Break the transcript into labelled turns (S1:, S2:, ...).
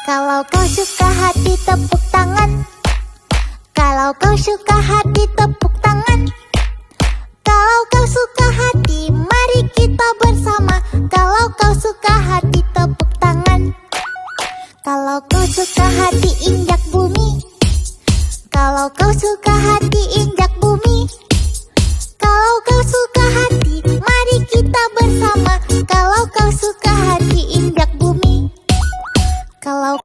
S1: Kalau kau suka hati tepuk tangan. Kalau kau suka hati tepuk tangan. Kalau kau suka hati mari kita bersama. Kalau kau suka hati tepuk tangan. Kalau kau suka hati injak bumi. Kalau kau suka hati injak